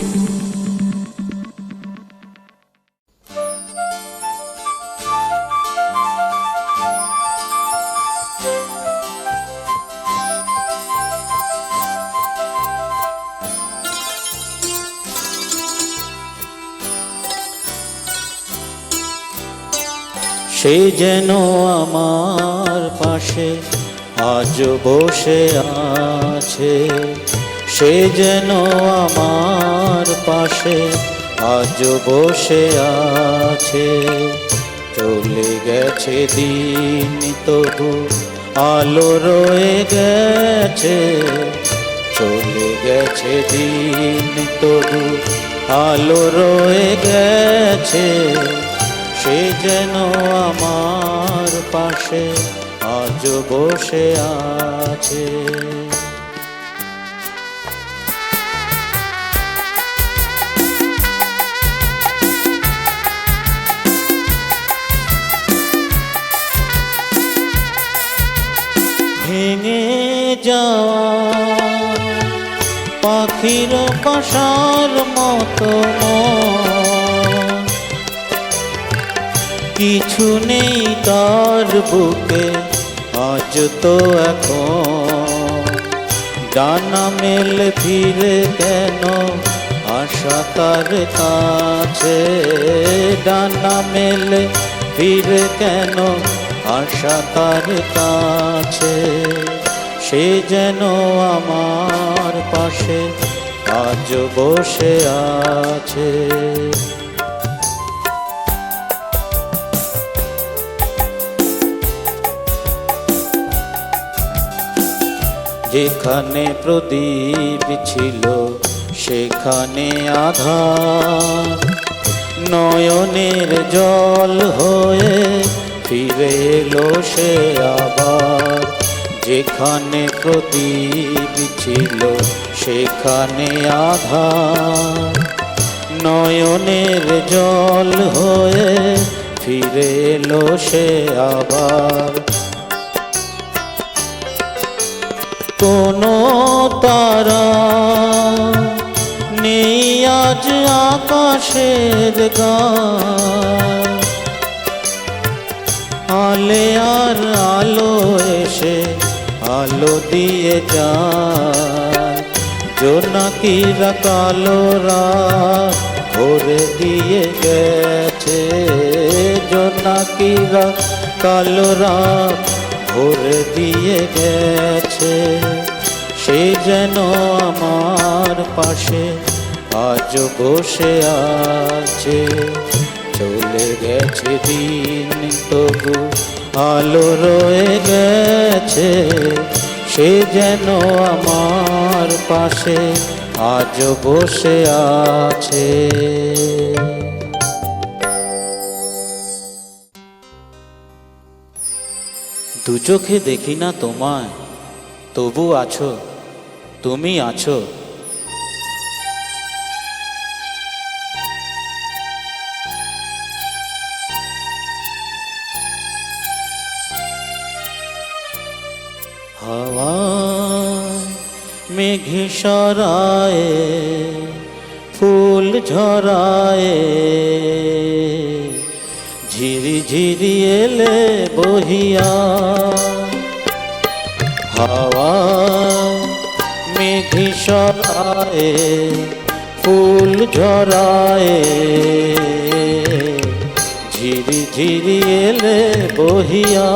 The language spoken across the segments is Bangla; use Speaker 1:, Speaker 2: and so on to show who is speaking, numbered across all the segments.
Speaker 1: সে যেন আমার পাশে আজ বসে আছে, সে যেন আমার পাশে আজ বসে আছে। চলে গেছে দিন তবু আলো রয়ে গেছে, চলে গেছে দিন তবু আলো রয়ে গেছে। সে যেন আমার পাশে আজ বসে আছে। ভেঙে যাওয়া পাখির বাসার মতো কিছু নেই তার বুকে আজ তো এখন। ডানা মেলে ফিরে কেন আশা তার কাছে, ডানা মেলে ফিরে কেন আশা তার কাছে। সে যেন আমার পাশে আজ বসে আছে। যেখানে প্রদীপ ছিল সেখানে আধার, নয়নের জল হয়ে ফিরে এলো সে আবার। যেখানে প্রদীপ ছিল সেখানে আধার, নয়নের জল হয়ে ফিরে এলো সে আবার। কোনো তারা নেই আজ আকাশের গান, আলে আর আলো এসে আলো দিয়ে যায়। জোনাকিরা কালো রাত ভরে দিয়ে গেছে, জোনাকিরা কালো রাত ভরে দিয়ে গেছে। সে যেন আমার পাশে আজ বসে আছে। চলে গেছে দিন তবু আলো রয়ে গেছে। সে যেন আমার পাশে আজ বসে আছে। দু চোখে দেখি না তোমায়, তবু আছো, তুমি আছো। হাওয়া মেঘ সরায় ফুল ঝরায়, ঝিরি ঝিরি এলে বহিয়া। হাওয়া মেঘ সরায় ফুল ঝরায়, ঝিরি ঝিরি এলে বহিয়া।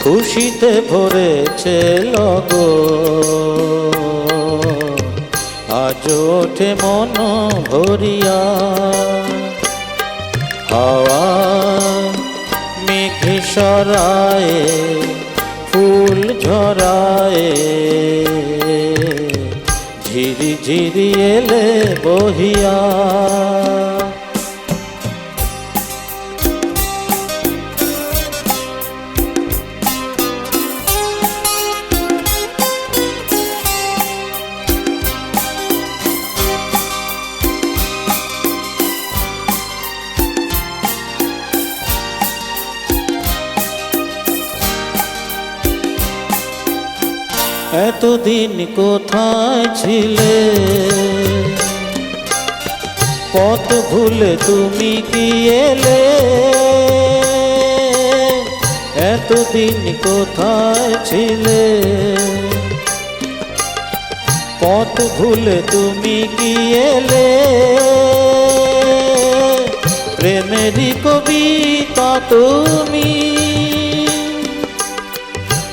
Speaker 1: খুশিতে ভরেছে লগন, আজ ওঠে মন ভরিয়া। হাওয়া মেঘ সরায় ফুল ঝরায়, ঝিরি ঝিরি এলে বহিয়া। এতদিন কোথায় ছিলে, পথ ভুলে তুমি কি এলে, এতদিন কোথায় ছিলে, পথ ভুলে তুমি কি এলে, প্রেমেরই কবিতা তুমি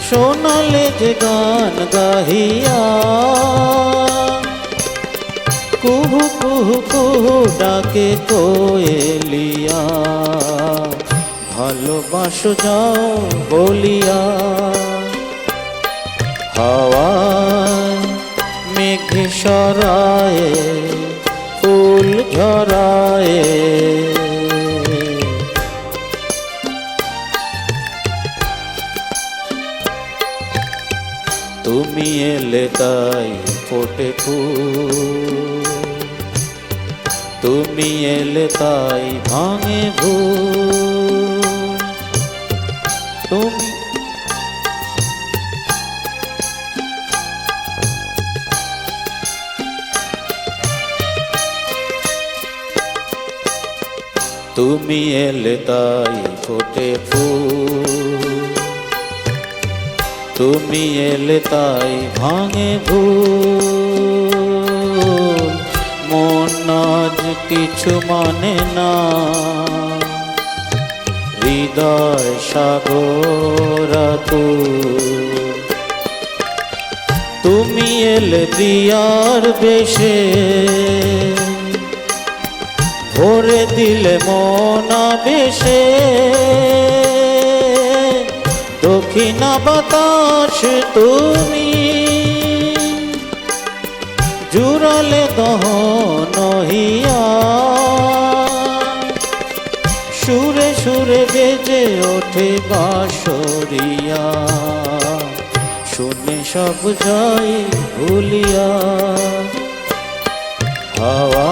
Speaker 1: শোনালে যে গান গাহিয়া, কুহু কুহু কুহু ডাকে কোয়েলিয়া, ভালোবাসো যাও বলিয়া। হাওয়ায় মেঘ সরায়ে ফুল ঝরায়ে, তুমি এলে তাই ফোটে ফুল, তুমি এলে তাই ভাঙে ভুল, তুমি তুমি এলে তাই ফোটে ফুল, তুমি এলে তাই ভাঙে ভুল, মন আজ কিছু মানে না, হৃদয় সাগর আকুল, তুমি এলে দিয়ার বেশে, ভরে দিলে মন বেশে, দক্ষিণা বাতাস তুমি জুড়ালে দহন হইয়া, সুরে সুরে বেজে ওঠে বাঁশরিয়া, শুনে সব যাই ভুলিয়া। হাওয়া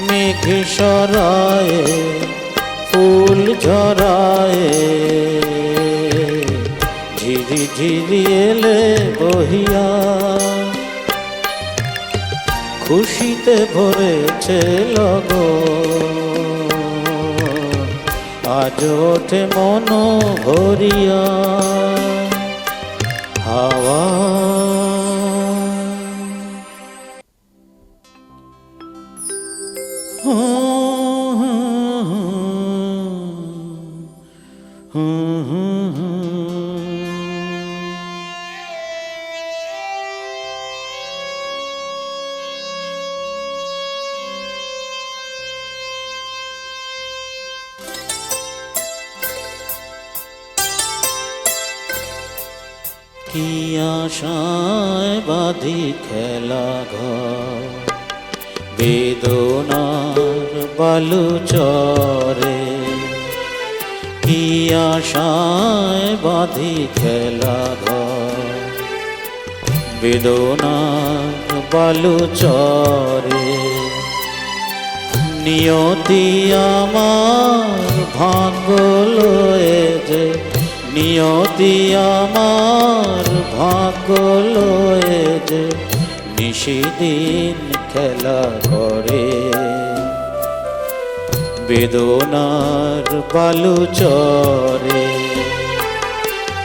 Speaker 1: মেঘ সরায়ে ফুল ঝরায়ে, ঝিরি ঝিরি এলে বহিয়া, খুশিতে ভরেছে লগন, আজ ওঠে মন ভরিয়া। হাওয়া কি আশায় বাঁধি খেলা ঘর, বেদনার বালু চরে, কি আশায় বাঁধি খেলা ঘর, বেদনার বালু চরে, নিয়তি আমার ভাগ্য লয়ে যে, নিয়তি আমার ভাগ্য লয়ে যে, নিশিদিন খেলা করে, বেদনার বালু চরে,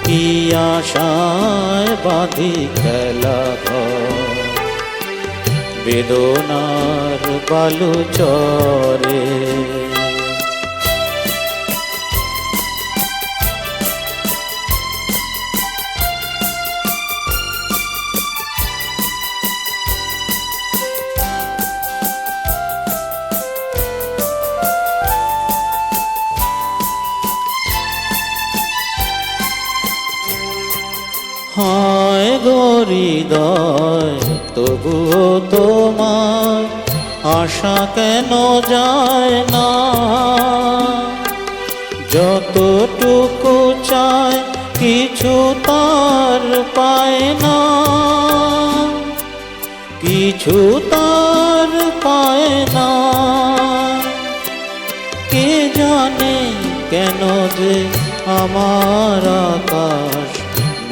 Speaker 1: কি আশায় বাঁধি খেলা ঘর, বেদনার বালু চরে। হায় গো হৃদয় তবুও তোমার আশা কেন যায় না, যতটুকু চায় কিছু তার পায় না, কিছু তার পায় না, কে জানে কেন যে আমার আকাশ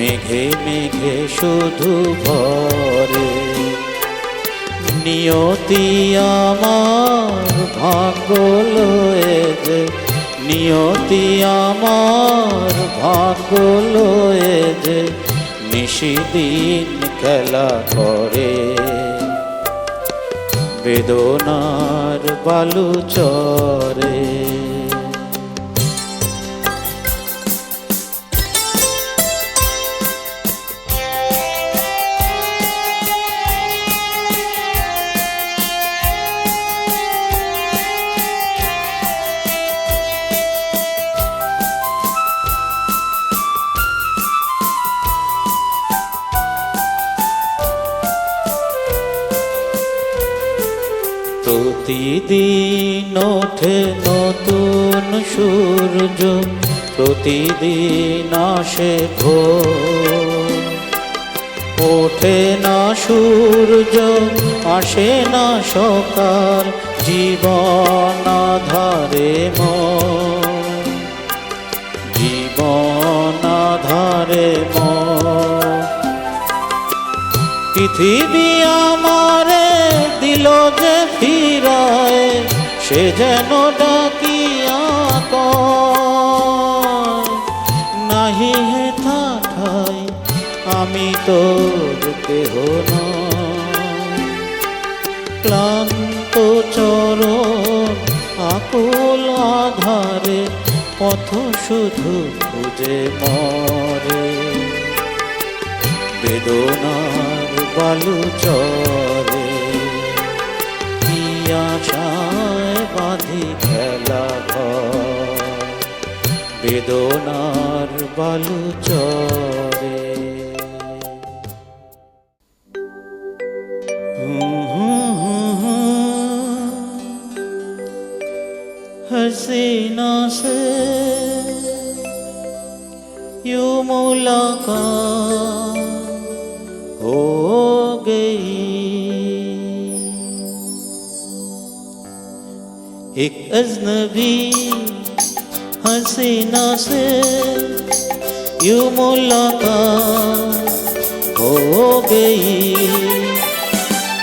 Speaker 1: মেঘে মেঘে শুধু ভরে। নিয়তি আমার ভাগ্য লয়ে যে, নিয়তি আমার ভাগ্য লয়ে যে নিশিদিন খেলা করে। বেদনার বালু চরে। প্রতিদিন ওঠে নতুন সূর্য, প্রতিদিন আসে ভোর। ওঠে না সূর্য, আসে না সকাল, জীবন আধারে মন, জীবন আধারে মন। পৃথিবী আমারে দিল যে ফিরায়, সে যেন ডাকিয়া কয়, নাহি হে ঠাঠাই আমি তোর কেহ নয়। ক্লান্ত চরণ আকুল আধারে, পথ শুধু খুঁজে মরে। বেদনার বালু চরে, কি আশায় বাঁধি খেলা ঘর। বেদনার বালু চরে। हसीना से यूं मुलाकात हो गई, एक अजनबी हसीना से यूं मुलाकात हो गई।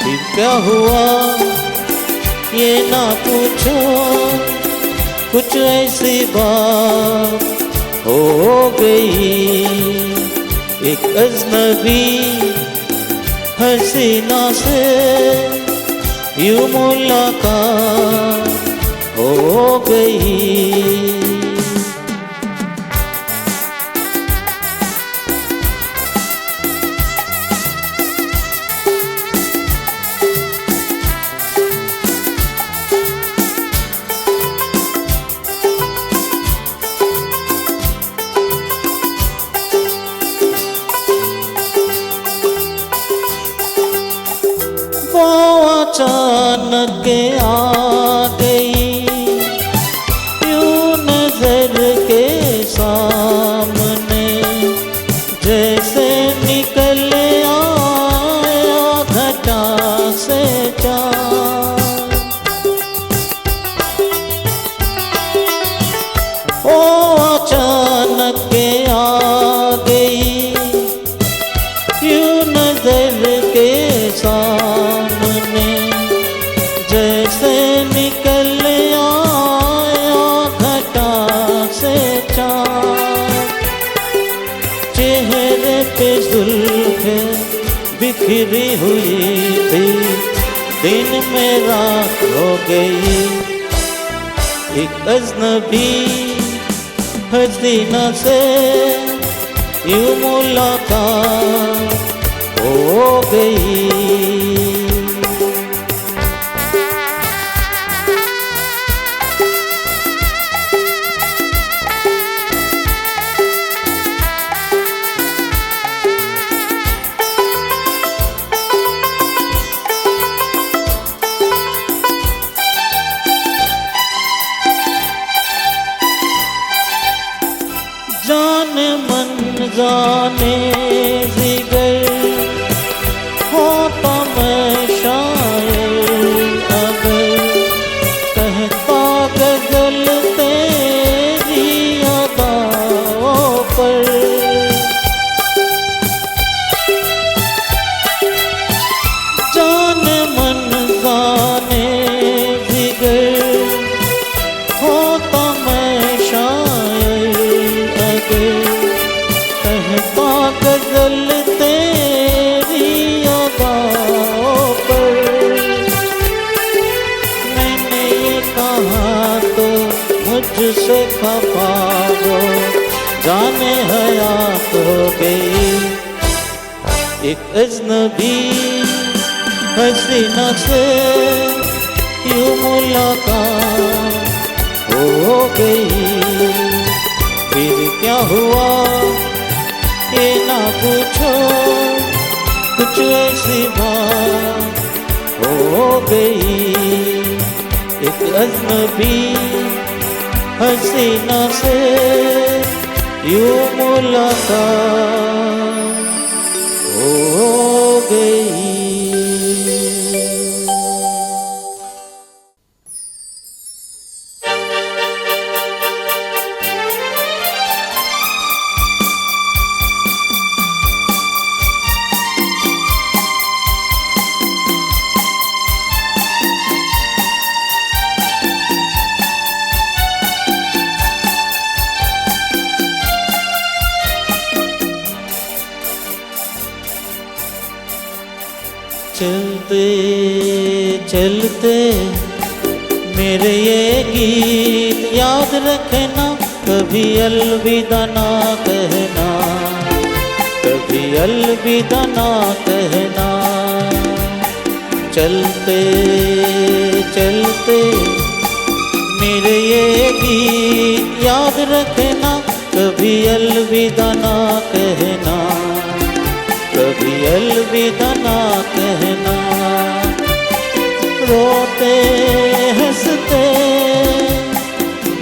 Speaker 1: फिर क्या हुआ ये ना पूछो, कुछ ऐसी बात हो गई। एक अजनबी हसीना से यूं मुलाकात हो गई। वो अचानक के आ गई, यूं नजर के सामने, जैसे निकल आया घटा से चाँद। वो अचानक के आ गई, यूं नजर के सामने, जैसे निकल आया घटा से चाँद। चेहरे पे जुल्फ़ें बिखरी हुई थी, दिन में रात हो गई। एक अजनबी हसीना से यूं मुलाकात हो गई। जाने मन जाने जिगर होता से खफा वो जाने हयात हो गई। एक अजनबी हसीना से यूं मुलाकात हो गई। फिर क्या हुआ ये ना पूछो, कुछ ऐसी बात हो गई। एक अजनबी हसीना से यूं मुलाकात हो गई। चलते चलते मेरे ये गीत याद रखना, कभी अलविदा ना कहना, कभी अलविदा ना कहना। चलते चलते मेरे ये गीत याद रखना, कभी अलविदा ना कहना, कभी अलविदा ना कहना। रोते हंसते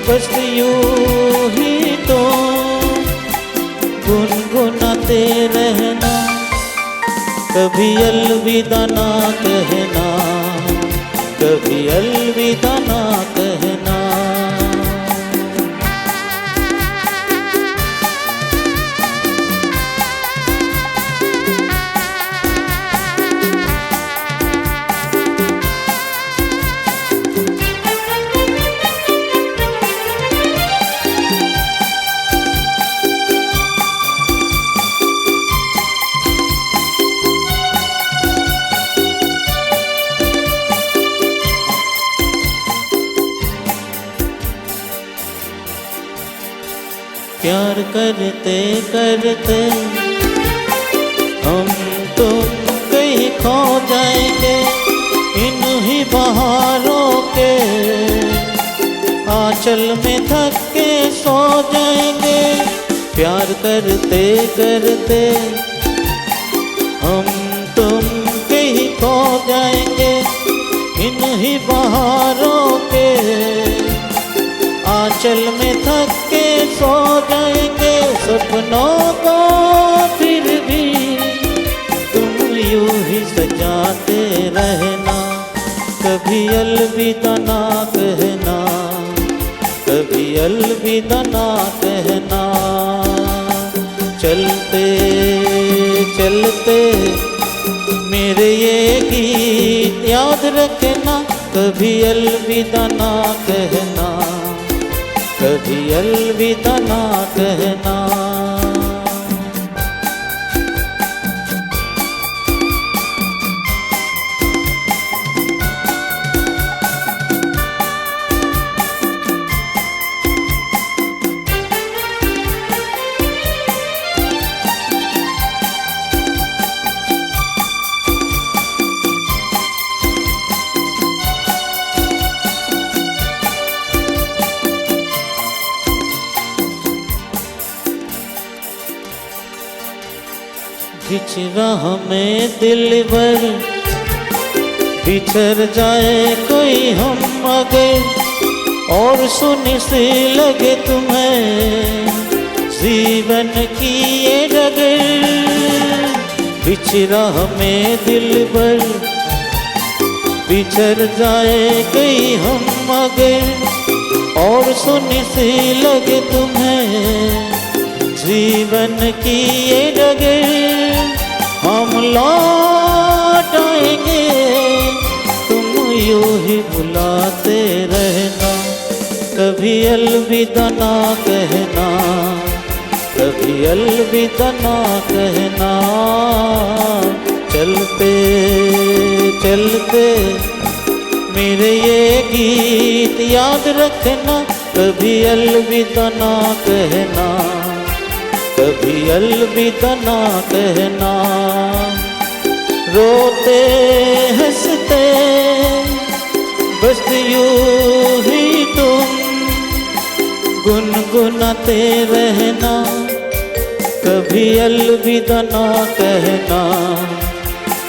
Speaker 1: बस यूं ही तो गुनगुनाते रहना, कभी अलविदा ना कहना, कभी अलविदा ना कहना। प्यार करते करते हम तुम कहीं खो जाएंगे, इन ही बहारों के आंचल में थक के सो जाएंगे। प्यार करते करते हम तुम कहीं खो जाएंगे, इन ही बहारों के आंचल में थक के सो जाएंगे। सपनों को फिर भी तुम यूं ही सजाते रहना, कभी अलविदा ना कहना, कभी अलविदा ना कहना। चलते चलते मेरे ये गीत याद रखना, कभी अलविदा ना कहना, कभी अलविदा ना कहना। बिछड़ा हमें दिलबर, बिछड़ जाए कोई हम अगर, और सुनी सी लगे तुम्हें जीवन की ये डगर। बिछड़ा हमें दिलबर, बिछड़ जाए कोई हम अगर, और सुनी सी लगे तुम्हें जीवन की ये डगर। हम लौट आएंगे, तुम यूं ही बुलाते रहना, कभी अलविदा ना कहना, कभी अलविदा ना कहना। चलते चलते मेरे ये गीत याद रखना, कभी अलविदा ना कहना, कभी अलविदा ना कहना। रोते हंसते बस यूं ही तुम गुनगुनाते रहना, कभी अलविदा ना कहना,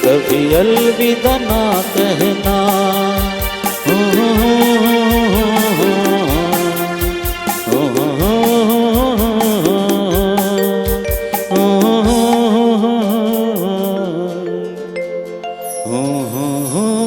Speaker 1: कभी अलविदा ना कहना। Oh